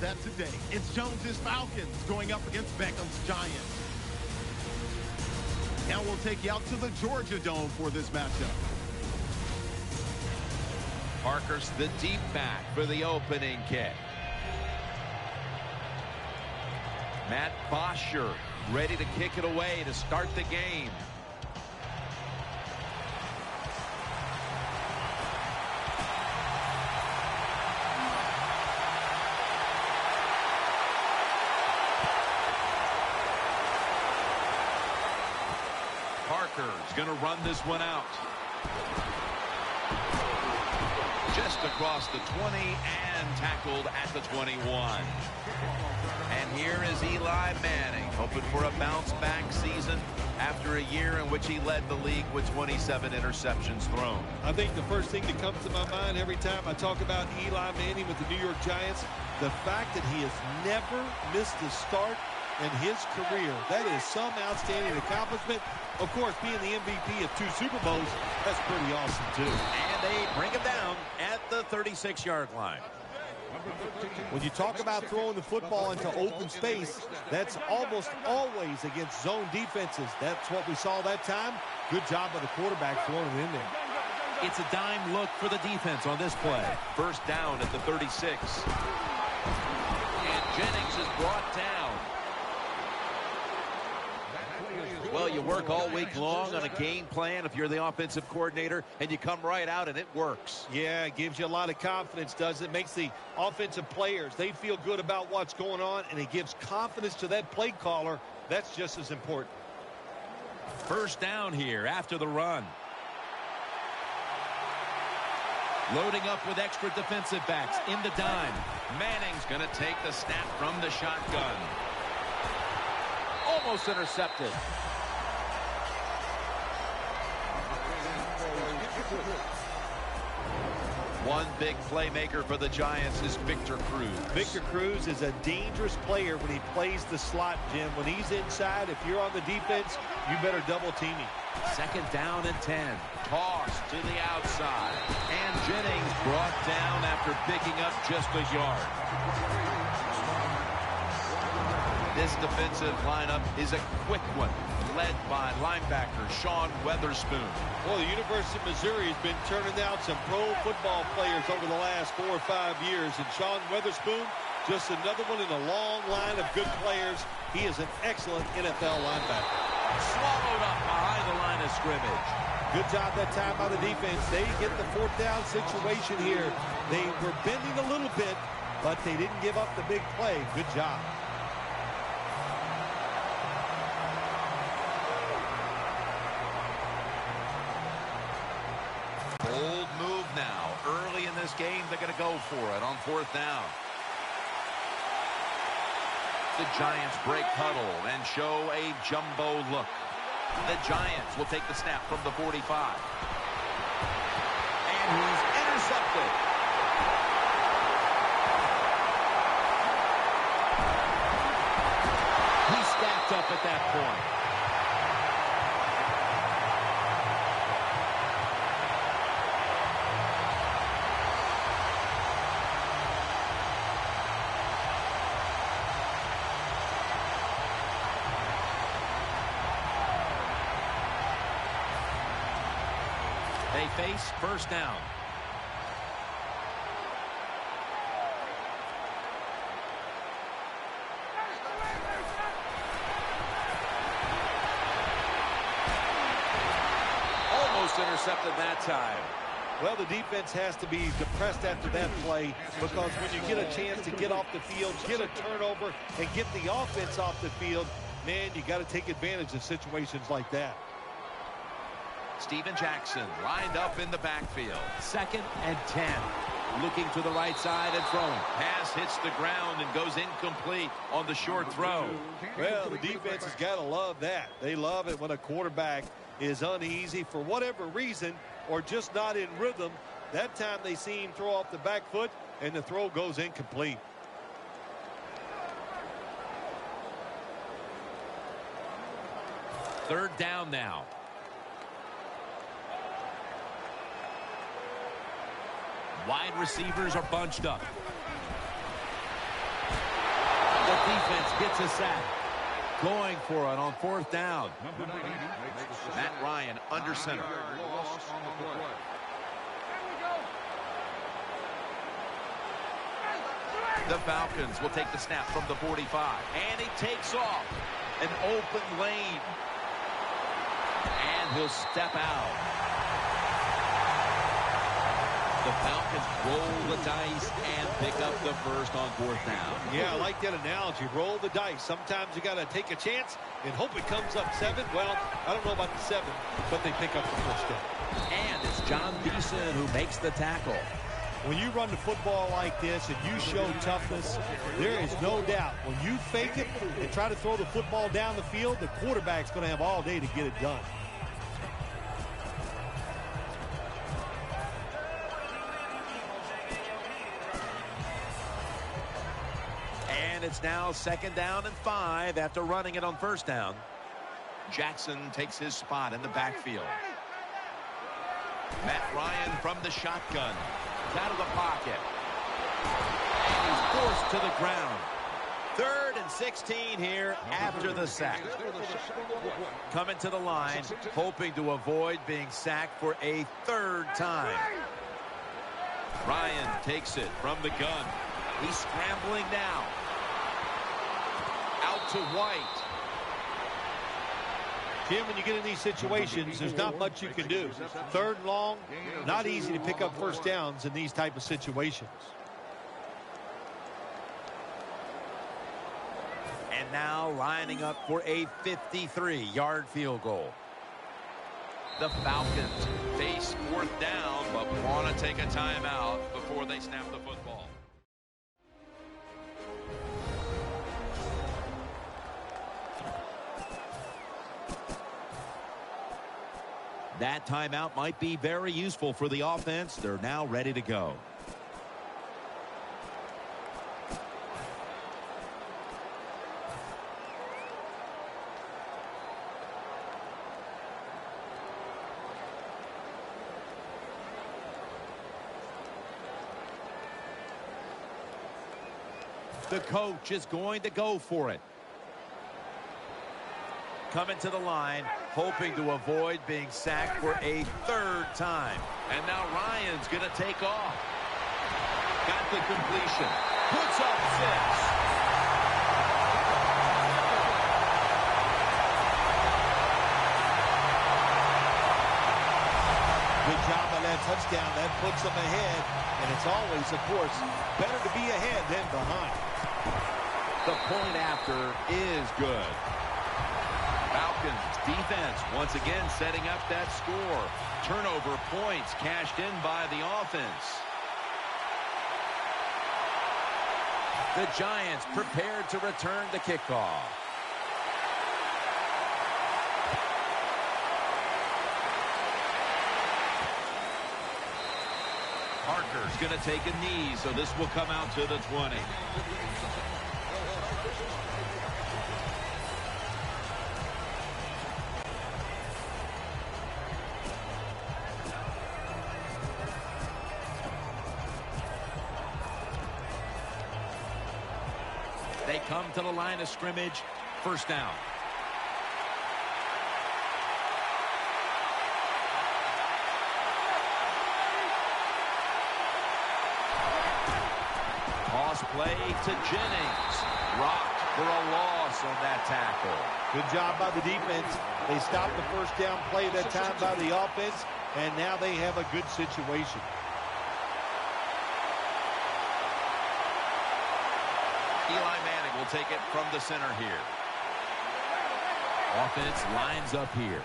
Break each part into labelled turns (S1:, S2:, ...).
S1: that today. It's Jones's Falcons going up against Beckham's Giants. Now we'll take you out to the Georgia Dome for this matchup.
S2: Parker's the deep back for the opening kick. Matt Bosher ready to kick it away to start the game. Parker's going to run this one out. Just across the 20 and tackled at the 21. And here is Eli Manning, hoping for a bounce-back season after a year in which he led the league with 27 interceptions thrown.
S3: I think the first thing that comes to my mind every time I talk about Eli Manning with the New York Giants, the fact that he has never missed a start in his career. That is some outstanding accomplishment. Of course, being the MVP of 2 Super Bowls, that's pretty awesome, too.
S2: And they bring him down at the 36-yard line.
S3: When you talk about throwing the football into open space, that's almost always against zone defenses. That's what we saw that time. Good job by the quarterback throwing it in there.
S4: It's a dime look for the defense on this play.
S2: First down at the 36. And Jennings is brought down. Well, you work all week long on a game plan if you're the offensive coordinator, and you come right out and it works.
S3: Yeah, it gives you a lot of confidence, does it? Makes the offensive players, they feel good about what's going on, and it gives confidence to that play caller. That's just as important.
S4: First down here after the run. Loading up with extra defensive backs in the dime.
S2: Manning's going to take the snap from the shotgun. Almost intercepted. One big playmaker for the Giants is Victor Cruz.
S3: Victor Cruz is a dangerous player when he plays the slot, Jim. When he's inside, if you're on the defense, you better double team him.
S4: Second down and 10.
S2: Toss to the outside. And Jennings brought down after picking up just a yard. This defensive lineup is a quick one, led by linebacker Sean Weatherspoon.
S3: Well, the University of Missouri has been turning out some pro football players over the last 4 or 5 years, and Sean Weatherspoon, just another one in a long line of good players. He is an excellent NFL linebacker.
S4: Swallowed up behind the line of scrimmage.
S3: Good job that time by the defense. They get the 4th down situation here. They were bending a little bit, but they didn't give up the big play. Good job.
S2: Bold move now. Early in this game, they're going to go for it on 4th down. The Giants break huddle and show a jumbo look. The Giants will take the snap from the 45. And he's intercepted.
S4: He stacked up at that point. They face first down.
S2: Almost intercepted that time.
S3: Well, the defense has to be depressed after that play, because when you get a chance to get off the field, get a turnover, and get the offense off the field, man, you got to take advantage of situations like that.
S2: Steven Jackson lined up in the backfield.
S4: 2nd and 10. Looking to the right side and throwing.
S2: Pass hits the ground and goes incomplete on the short throw.
S3: Well, the defense has got to love that. They love it when a quarterback is uneasy for whatever reason or just not in rhythm. That time they see him throw off the back foot and the throw goes incomplete.
S4: Third down now. Wide receivers are bunched up. defense gets a sack. Going for it on 4th down.
S2: Matt Ryan under center. The Falcons will take the snap from the 45.
S4: And he takes off. An open lane. And he'll step out. The Falcons roll the dice and pick up the first on 4th down.
S3: Yeah, I like that analogy. Roll the dice. Sometimes you got to take a chance and hope it comes up 7. Well, I don't know about the 7, but they pick up the first down.
S4: And it's John Beeson who makes the tackle.
S3: When you run the football like this and you show toughness, there is no doubt when you fake it and try to throw the football down the field, the quarterback's going to have all day to get it done.
S4: And it's now 2nd down and 5 after running it on 1st down.
S2: Jackson takes his spot in the backfield. Matt Ryan from the shotgun.
S4: Out of the pocket. And he's forced to the ground. 3rd and 16 here after the sack. Coming to the line, hoping to avoid being sacked for a 3rd time.
S2: Ryan takes it from the gun.
S4: He's scrambling now.
S2: Out to White.
S3: Jim, when you get in these situations, there's not much you can do. 3rd and long, not easy to pick up first downs in these type of situations.
S4: And now lining up for a 53-yard field goal.
S2: The Falcons face 4th down, but want to take a timeout before they snap the football.
S4: That timeout might be very useful for the offense. They're now ready to go. The coach is going to go for it. Coming to the line, hoping to avoid being sacked for a 3rd time.
S2: And now Ryan's going to take off.
S4: Got the completion. Puts up 6.
S3: Good job on that touchdown. That puts them ahead. And it's always, of course, better to be ahead than behind.
S4: The point after is good.
S2: Falcons defense once again setting up that score. Turnover points cashed in by the offense.
S4: The Giants prepared to return the kickoff.
S2: Parker's going to take a knee, so this will come out to the 20.
S4: They come to the line of scrimmage. 1st down.
S2: Toss play to Jennings. Rocked for a loss on that tackle.
S3: Good job by the defense. They stopped the 1st down play that time by the offense, and now they have a good situation.
S2: Eli Manning will take it from the center here.
S4: Offense lines up here.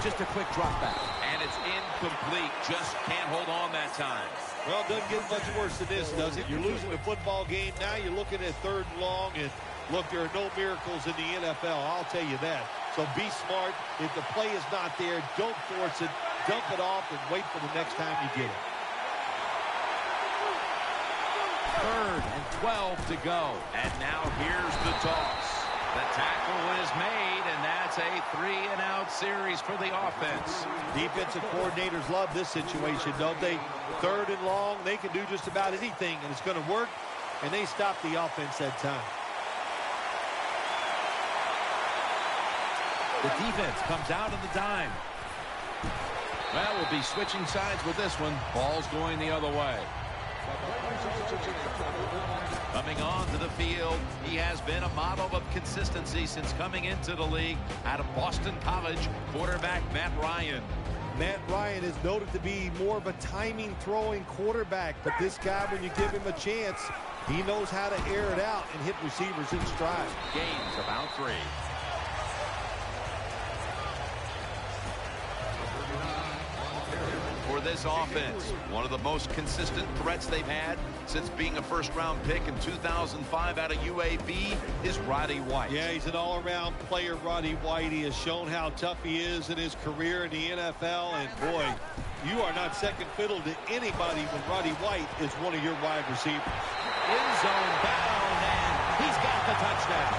S4: Just a quick drop back.
S2: And it's incomplete. Just can't hold on that time.
S3: Well, it doesn't get much worse than this, does it? You're losing the football game. Now you're looking at 3rd and long. And, look, there are no miracles in the NFL. I'll tell you that. So be smart. If the play is not there, don't force it. Dump it off and wait for the next time you get it.
S4: 3rd and 12 to go.
S2: And now here's the toss. The tackle is made, and that's a 3-and-out series for the offense.
S3: Defensive coordinators love this situation, don't they? 3rd and long, they can do just about anything, and it's going to work, and they stop the offense that time.
S4: The defense comes out in the dime.
S2: Well, we'll be switching sides with this one. Ball's going the other way. Coming on to the field, he has been a model of consistency since coming into the league out of Boston College, quarterback Matt Ryan.
S3: Matt Ryan is noted to be more of a timing throwing quarterback, but this guy, when you give him a chance, he knows how to air it out and hit receivers in stride.
S2: Gains about 3. For this offense, one of the most consistent threats they've had since being a first-round pick in 2005 out of UAB is Roddy White.
S3: Yeah, he's an all-around player, Roddy White. He has shown how tough he is in his career in the NFL, and boy, you are not second fiddle to anybody when Roddy White is one of your wide receivers.
S4: End zone bound, and he's got the touchdown.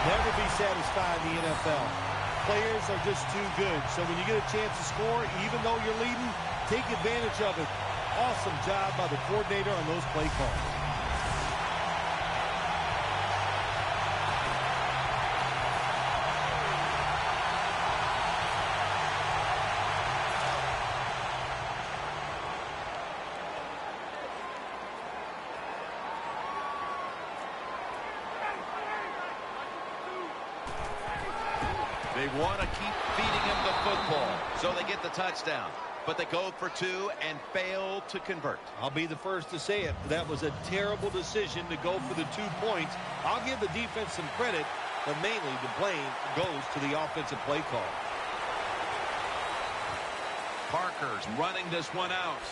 S3: Never be satisfied in the NFL. Players are just too good. So when you get a chance to score, even though you're leading, take advantage of it. Awesome job by the coordinator on those play calls.
S2: They want to keep feeding him the football, so they get the touchdown. But they go for 2 and fail to convert.
S3: I'll be the first to say it. That was a terrible decision to go for the 2 points. I'll give the defense some credit, but mainly the blame goes to the offensive play call.
S2: Parker's running this one out.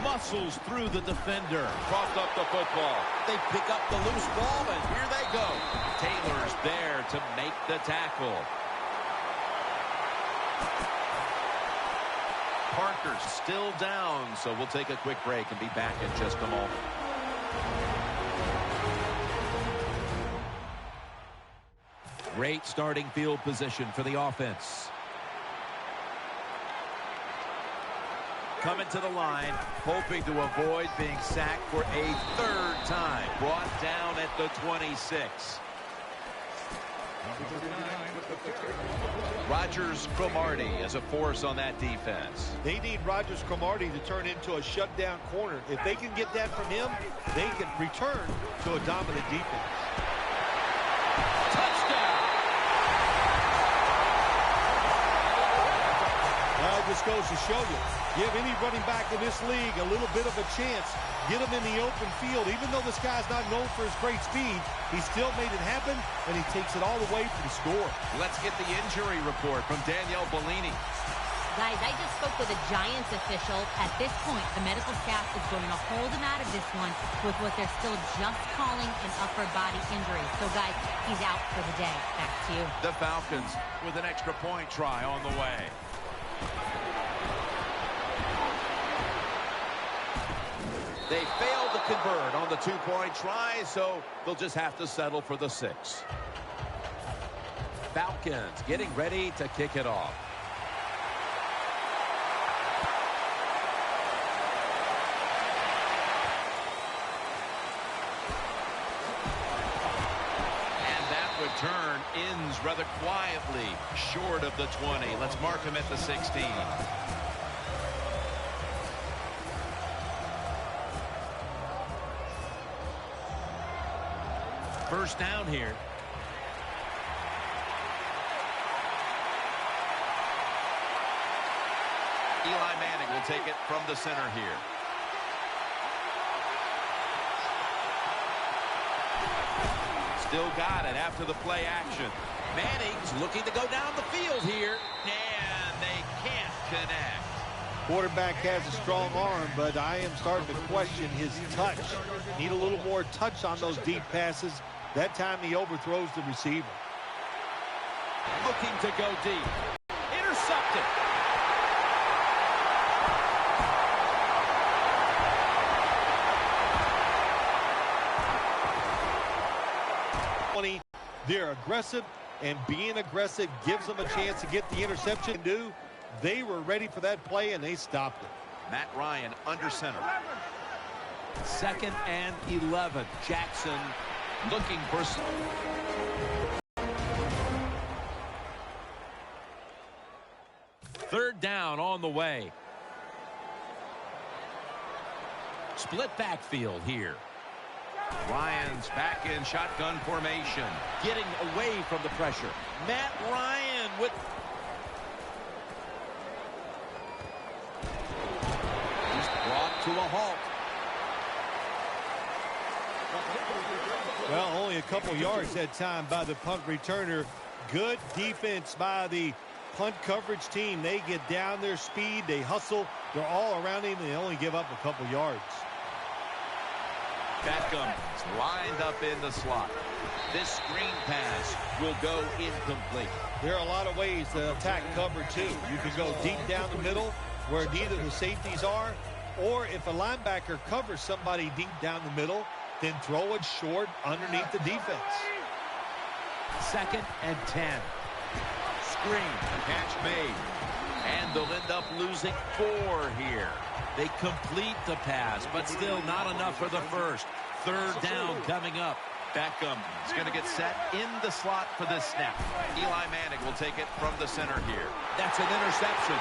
S4: Muscles through the defender.
S2: Coughed up the football.
S4: They pick up the loose ball, and
S2: Here they go. Taylor's there to make the tackle. Parker's still down, so we'll take a quick break and be back in just a moment.
S4: great starting field position for the offense. Coming to the line, hoping to avoid being sacked for a third time. Brought down at the 26.
S2: Rogers Cromartie as a force on that defense.
S3: They need Rogers Cromartie to turn into a shutdown corner. If they can get that from him, they can return to a dominant defense.
S2: Touchdown!
S3: Well, it just goes to show you, give any running back in this league a little bit of a chance. Get him in the open field. Even though this guy's not known for his great speed, he still made it happen, and he takes it all the way for the score.
S2: Let's get the injury report from Danielle Bellini.
S5: Guys, I just spoke with a Giants official. At this point, the medical staff is going to hold him out of this one with what they're still just calling an upper body injury. So, guys, he's out for the day. Back to you.
S2: The Falcons with an extra point try on the way.
S4: They failed to convert on the two-point try, so they'll just have to settle for the 6. Falcons getting ready to kick it off.
S2: And that return ends rather quietly, short of the 20. Let's mark him at the 16.
S4: First down here.
S2: Eli Manning will take it from the center here. Still got it after the play action.
S4: Manning's looking to go down the field here.
S2: And they can't connect.
S3: Quarterback has a strong arm, but I am starting to question his touch. Need a little more touch on those deep passes. That time he overthrows the receiver.
S4: Looking to go deep. Intercepted.
S3: They're aggressive, and being aggressive gives them a chance to get the interception. They were ready for that play, and they stopped it.
S2: Matt Ryan under center.
S4: 2nd and 11. Jackson
S2: Looking for some. Third down on the way. Split backfield here. Ryan's back in shotgun formation.
S4: Getting away from the pressure. Matt Ryan with... He's brought to a halt.
S3: Well, only a couple yards that time by the punt returner. Good defense by the punt coverage team. They get down their speed. They hustle. They're all around him, and they only give up a couple yards.
S2: Beckham is lined up in the slot. This screen pass will go incomplete.
S3: There are a lot of ways to attack cover, too. You can go deep down the middle where neither the safeties are, or if a linebacker covers somebody deep down the middle, then throw it short underneath the defense.
S2: 2nd and 10. Screen, catch made. And they'll end up losing 4 here. They complete the pass, but still not enough for the first. Third down coming up. Beckham is going to get set in the slot for this snap. Eli Manning will take it from the center here.
S4: That's an interception.